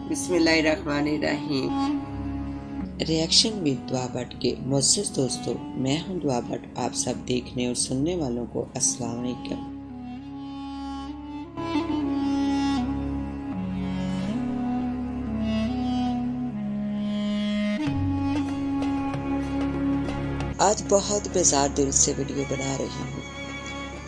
बिस्मिल्लाहिर्रहमानिर्रहीम। Reaction with दुआ भट्ट के मुअज़्ज़ज़ दोस्तों, मैं हूं दुआ भट्ट। आप सब देखने और सुनने वालों को अस्सलाम वालेकुम। आज बहुत बेजार दिल से वीडियो बना रही हूँ।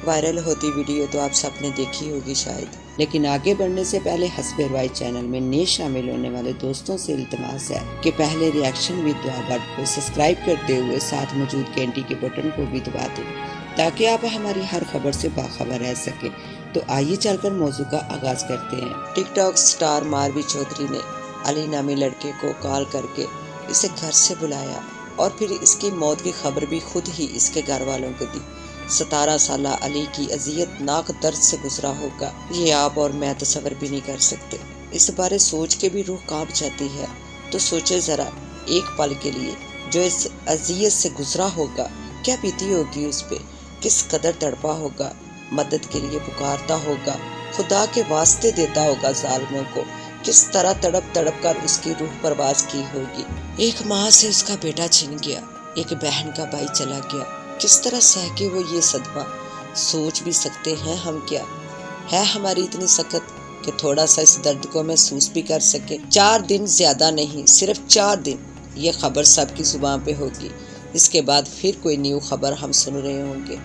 वायरल होती वीडियो तो आप सबने देखी होगी शायद, लेकिन आगे बढ़ने से पहले हस्बे रवाई चैनल में नए शामिल होने वाले दोस्तों से इल्तिमास है कि पहले रिएक्शन विद दुआ भट्ट को सब्सक्राइब करते हुए साथ मौजूद घंटी के बटन को भी दबा दें ताकि आप हमारी हर खबर से बाखबर रह सके। तो आइए चलकर मौजू का आगाज करते हैं। टिकटॉक स्टार मारवी चौधरी ने अली नामी लड़के को कॉल करके इसे घर से बुलाया और फिर इसकी मौत की खबर भी खुद ही इसके घर वालों को दी। 17 साल अली की अजियतनाक दर्द से गुजरा होगा, ये आप और मैं तसव्वुर भी नहीं कर सकते। इस बारे सोच के भी रूह कांप जाती है। तो सोचे जरा एक पल के लिए, जो इस अजियत से गुजरा होगा क्या बीती होगी उस पे, किस कदर तड़पा होगा, मदद के लिए पुकारता होगा, खुदा के वास्ते देता होगा जालिमों को, किस तरह तड़प तड़प कर उसकी रूह परवाज की होगी। एक माँ से उसका बेटा छिन गया, एक बहन का भाई चला गया, किस तरह सह के वो ये सदमा। सोच भी सकते हैं हम क्या है हमारी इतनी सख्त कि थोड़ा सा इस दर्द को महसूस भी कर सके। 4 दिन ज्यादा नहीं, सिर्फ 4 दिन ये खबर सबकी जुबान पे होगी। इसके बाद फिर कोई न्यू खबर हम सुन रहे होंगे।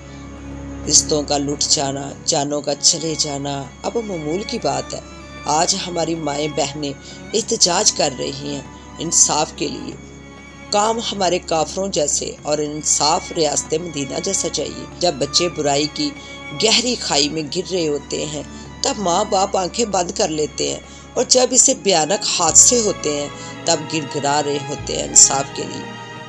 रिश्तों का लुट जाना, जानों का चले जाना अब मामूल की बात है। आज हमारी माएँ बहनें एहतजाज कर रही हैं इंसाफ के लिए। काम हमारे काफरों जैसे और इंसाफ रियासत मदीना जैसा चाहिए। जब बच्चे बुराई की गहरी खाई में गिर रहे होते हैं तब माँ बाप आंखें बंद कर लेते हैं, और जब इसे भयानक हादसे होते हैं तब गिड़गिड़ा रहे होते हैं इंसाफ के लिए।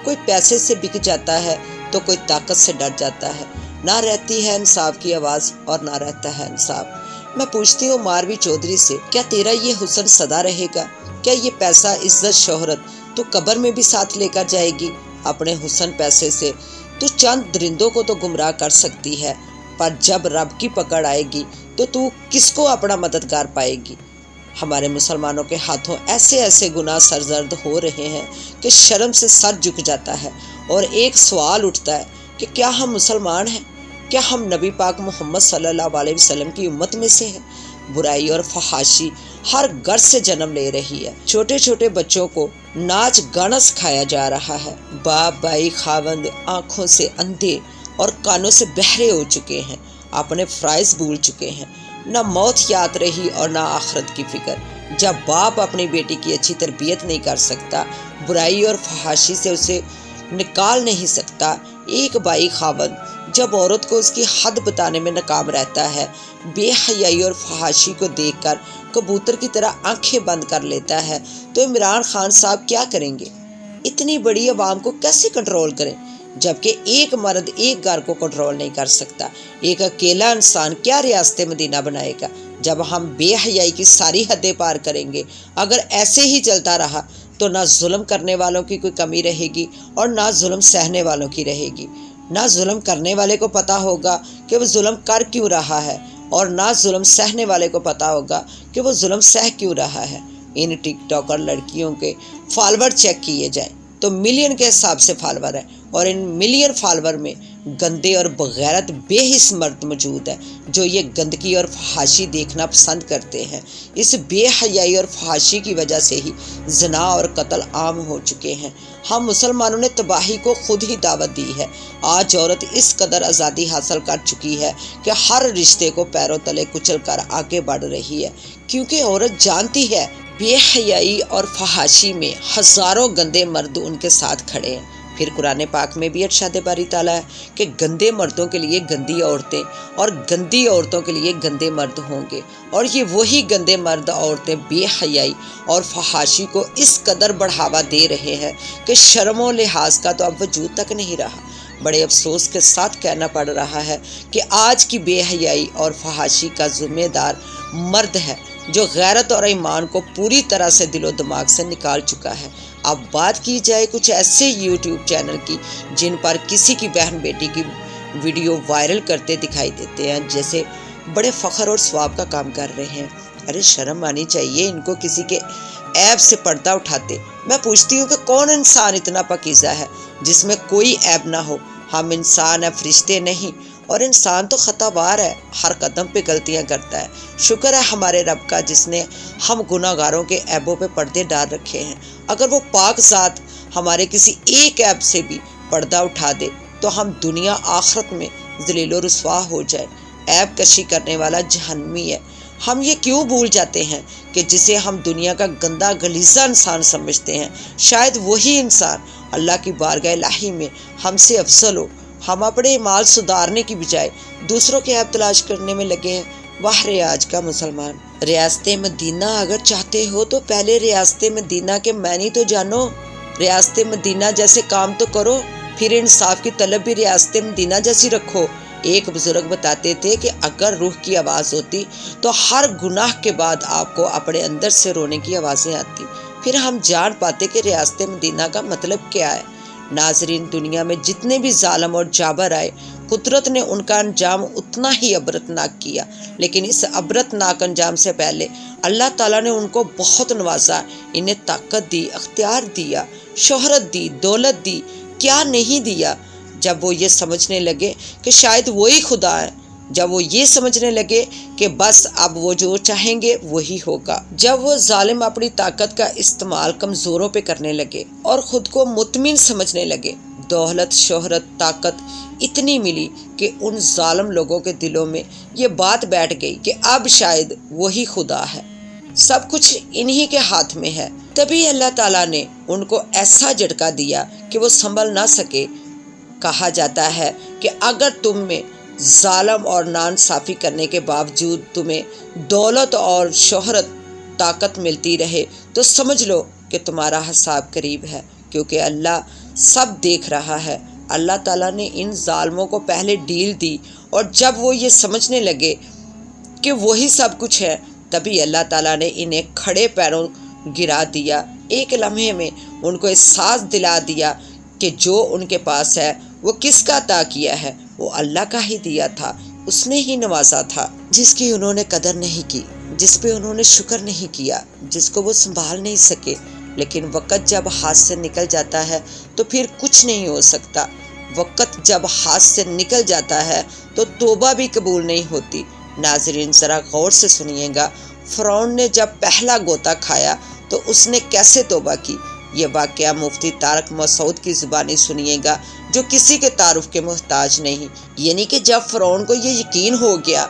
कोई पैसे से बिक जाता है तो कोई ताकत से डर जाता है। ना रहती है इंसाफ की आवाज़ और ना रहता है इंसाफ। मैं पूछती हूँ मारवी चौधरी से, क्या तेरा ये हुस्न सदा रहेगा? क्या ये पैसा, इज्जत, शोहरत तो कब्र में भी साथ लेकर जाएगी? अपने हुस्न पैसे से तू चंद दरिंदों को तो गुमराह कर सकती है, पर जब रब की पकड़ आएगी तो तू किसको अपना मददगार पाएगी? हमारे मुसलमानों के हाथों ऐसे ऐसे गुनाह सरजर्द हो रहे हैं कि शर्म से सर झुक जाता है। और एक सवाल उठता है कि क्या हम मुसलमान हैं? क्या हम नबी पाक मोहम्मद सल्लल्लाहु अलैहि वसल्लम की उम्मत में से हैं? बुराई और फहाशी हर घर से जन्म ले रही है। छोटे छोटे बच्चों को नाच गाना सिखाया जा रहा है। बाप भाई खावंद आंखों से अंधे और कानों से बहरे हो चुके हैं, अपने फ्राइज भूल चुके हैं। न मौत याद रही और न आखिरत की फिक्र। जब बाप अपनी बेटी की अच्छी तरबियत नहीं कर सकता, बुराई और फहाशी से उसे निकाल नहीं सकता, एक भाई खावंद जब औरत को उसकी हद बताने में नाकाम रहता है, बेहयाई और फहाशी को देखकर कबूतर की तरह आंखें बंद कर लेता है, तो इमरान खान साहब क्या करेंगे? इतनी बड़ी आवाम को कैसे कंट्रोल करें? जबकि एक मर्द एक घर को कंट्रोल नहीं कर सकता। एक अकेला इंसान क्या रियासत मदीना बनाएगा? जब हम बेहयाई की सारी हदें पार करेंगे, अगर ऐसे ही चलता रहा तो ना जुल्म करने वालों की कोई कमी रहेगी और ना जुल्म सहने वालों की रहेगी। ना जुल्म करने वाले को पता होगा कि वो जुल्म कर क्यों रहा है, और ना जुल्म सहने वाले को पता होगा कि वो जुल्म सह क्यों रहा है। इन टिकटॉकर लड़कियों के फॉलोवर चेक किए जाएं तो मिलियन के हिसाब से फॉलोवर है, और इन मिलियन फॉलोवर में गंदे और बगैरत बेहिस मर्द मौजूद है जो ये गंदगी और फहाशी देखना पसंद करते हैं। इस बेहयाई और फहाशी की वजह से ही ज़िना और कत्ल आम हो चुके हैं। हम मुसलमानों ने तबाही को खुद ही दावत दी है। आज औरत इस कदर आज़ादी हासिल कर चुकी है कि हर रिश्ते को पैरों तले कुचल कर आगे बढ़ रही है, क्योंकि औरत जानती है बेहयाई और फहाशी में हज़ारों गंदे मर्द उनके साथ खड़े हैं। फिर कुरान पाक में भी इरशाद बारी ताला है कि गंदे मर्दों के लिए गंदी औरतें और गंदी औरतों के लिए गंदे मर्द होंगे, और ये वही गंदे मर्द औरतें बेहयाई और फहाशी को इस कदर बढ़ावा दे रहे हैं कि शर्म और लिहाज का तो अब वजूद तक नहीं रहा। बड़े अफसोस के साथ कहना पड़ रहा है कि आज की बेहयाई और फहाशी का जिम्मेदार मर्द है जो गैरत और ईमान को पूरी तरह से दिलो दिमाग से निकाल चुका है। अब बात की जाए कुछ ऐसे यूट्यूब चैनल की जिन पर किसी की बहन बेटी की वीडियो वायरल करते दिखाई देते हैं, जैसे बड़े फ़ख्र और स्वाब का काम कर रहे हैं। अरे शर्म आनी चाहिए इनको, किसी के ऐब से पर्दा उठाते। मैं पूछती हूँ कि कौन इंसान इतना पाकीज़ा है जिसमें कोई ऐब ना हो। हम इंसान हैं, फरिश्ते नहीं, और इंसान तो खताबार है, हर कदम पे गलतियाँ करता है। शुक्र है हमारे रब का जिसने हम गुनाहगारों के ऐबों पे पर्दे डाल रखे हैं। अगर वो पाक ज़ात हमारे किसी एक ऐब से भी पर्दा उठा दे तो हम दुनिया आखिरत में ज़लील व रुसवा हो जाए। ऐब कशी करने वाला जहन्नमी है। हम ये क्यों भूल जाते हैं कि जिसे हम दुनिया का गंदा गलीज़ा इंसान समझते हैं, शायद वही इंसान अल्लाह की बारगाह इलाही में हमसे अफजल हो। हम अपने माल सुधारने की बजाय दूसरों के ऐब तलाश करने में लगे हैं। वाह रे आज का मुसलमान। रियासत मदीना अगर चाहते हो तो पहले रियासत मदीना के मानी तो जानो। रियासत मदीना जैसे काम तो करो, फिर इंसाफ की तलब भी रियासत मदीना जैसी रखो। एक बुजुर्ग बताते थे कि अगर रूह की आवाज़ होती तो हर गुनाह के बाद आपको अपने अंदर से रोने की आवाज़ें आती। फिर हम जान पाते कि रियासत मदीना का मतलब क्या है। नाजरीन, दुनिया में जितने भी जालिम और जाबर आए, कुदरत ने उनका अंजाम उतना ही अबरतनाक किया, लेकिन इस अबरतनाक अंजाम से पहले अल्लाह ताला ने उनको बहुत नवाजा। इन्हें ताकत दी, अख्तियार दिया, शोहरत दी, दौलत दी, क्या नहीं दिया। जब वो ये समझने लगे कि शायद वही खुदा है, जब वो ये समझने लगे कि बस अब वो जो चाहेंगे वही होगा, जब वो जालिम अपनी ताकत का इस्तेमाल कमज़ोरों पे करने लगे और ख़ुद को मुतमिन समझने लगे, दौलत, शोहरत, ताकत इतनी मिली कि उन जालिम लोगों के दिलों में ये बात बैठ गई कि अब शायद वही खुदा है, सब कुछ इन्हीं के हाथ में है। तभी अल्लाह ताला ने उनको ऐसा झटका दिया कि वो संभल ना सके। कहा जाता है कि अगर तुम में जालिम और नाइंसाफ़ी करने के बावजूद तुम्हें दौलत और शोहरत, ताकत मिलती रहे तो समझ लो कि तुम्हारा हिसाब करीब है, क्योंकि अल्लाह सब देख रहा है। अल्लाह ताला ने इन जालिमों को पहले डील दी और जब वो ये समझने लगे कि वही सब कुछ है, तभी अल्लाह ताला ने इन्हें खड़े पैरों गिरा दिया। एक लम्हे में उनको एहसास दिला दिया कि जो उनके पास है वो किसका अता किया है, वो अल्लाह का ही दिया था, उसने ही नवाजा था, जिसकी उन्होंने कदर नहीं की, जिस पे उन्होंने शुक्र नहीं किया, जिसको वो संभाल नहीं सके। लेकिन वक़्त जब हाथ से निकल जाता है तो फिर कुछ नहीं हो सकता। वक़्त जब हाथ से निकल जाता है तो तौबा भी कबूल नहीं होती। नाज़रीन, ज़रा गौर से सुनिएगा। फ़िरौन ने जब पहला गोता खाया तो उसने कैसे तौबा की, ये वाक़या मुफ्ती तारक मसूद की ज़ुबानी सुनिएगा, जो किसी के तारुफ के मोहताज नहीं। यानी कि जब फ़िरौन को ये यकीन हो गया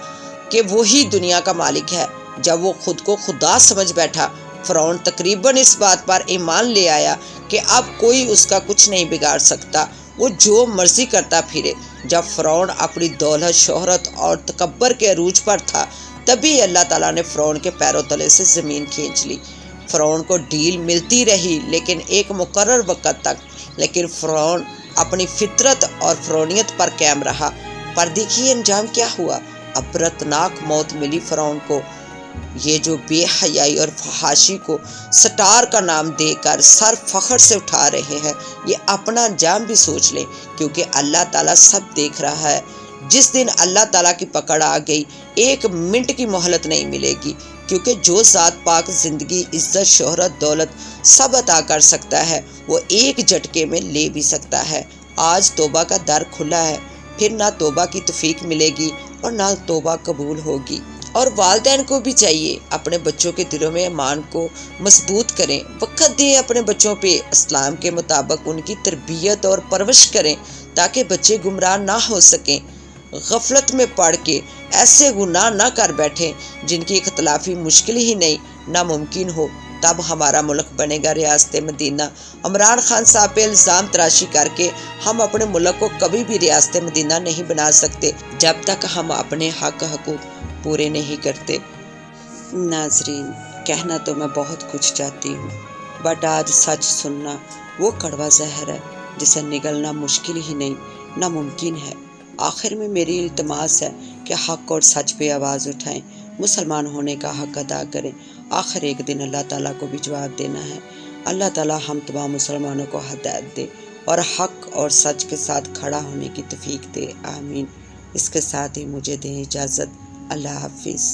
कि वही दुनिया का मालिक है, जब वो खुद को खुदा समझ बैठा, फ़िरौन तकरीबन इस बात पर ईमान ले आया कि अब कोई उसका कुछ नहीं बिगाड़ सकता, वो जो मर्ज़ी करता फिरे। जब फ़िरौन अपनी दौलत, शोहरत और तकब्बर के अरूज पर था, तभी अल्लाह ताला ने फ़िरौन के पैरों तले से ज़मीन खींच ली। फ़िरौन को डील मिलती रही, लेकिन एक मुकर्रर वक़्त तक। लेकिन फ़िरौन अपनी फितरत और फ़िरौनियत पर कायम रहा। पर देखिए अंजाम क्या हुआ। अबरतनाक मौत मिली फ़िरौन को। ये जो बेहयाई और फहाशी को स्टार का नाम देकर सर फख्र से उठा रहे हैं, ये अपना अंजाम भी सोच लें, क्योंकि अल्लाह ताला सब देख रहा है। जिस दिन अल्लाह ताला की पकड़ आ गई, एक मिनट की मोहलत नहीं मिलेगी, क्योंकि जो ज़ात पाक ज़िंदगी, इज़्ज़त, शोहरत, दौलत सब अता कर सकता है, वो एक झटके में ले भी सकता है। आज तौबा का दर खुला है, फिर ना तौबा की तौफीक मिलेगी और ना तौबा कबूल होगी। और वालिदैन को भी चाहिए अपने बच्चों के दिलों में ईमान को मजबूत करें, वक़्त दें अपने बच्चों पे, इस्लाम के मुताबिक उनकी तरबियत और परवरिश करें, ताकि बच्चे गुमराह ना हो सकें, गफलत में पड़ के ऐसे गुनाह ना कर बैठें जिनकी इख्तलाफी मुश्किल ही नहीं, नामुमकिन हो। तब हमारा मुल्क बनेगा रियासत मदीना। इमरान खान साहब पे इल्ज़ाम तराशी करके हम अपने मुल्क को कभी भी रियासत मदीना नहीं बना सकते, जब तक हम अपने हक हकूक़ पूरे नहीं करते। नाजरीन, कहना तो मैं बहुत कुछ चाहती हूँ, बट आज सच सुनना वो कड़वा जहर है जिसे निगलना मुश्किल ही नहीं, नामुमकिन है। आखिर में मेरी इल्तमास है कि हक और सच पे आवाज़ उठाएं, मुसलमान होने का हक अदा करें। आखिर एक दिन अल्लाह ताला को भी जवाब देना है। अल्लाह ताला हम तमाम मुसलमानों को हिदायत दे और हक और सच के साथ खड़ा होने की तौफीक दे, आमीन। इसके साथ ही मुझे दें इजाज़त। अल्लाह हाफिज़।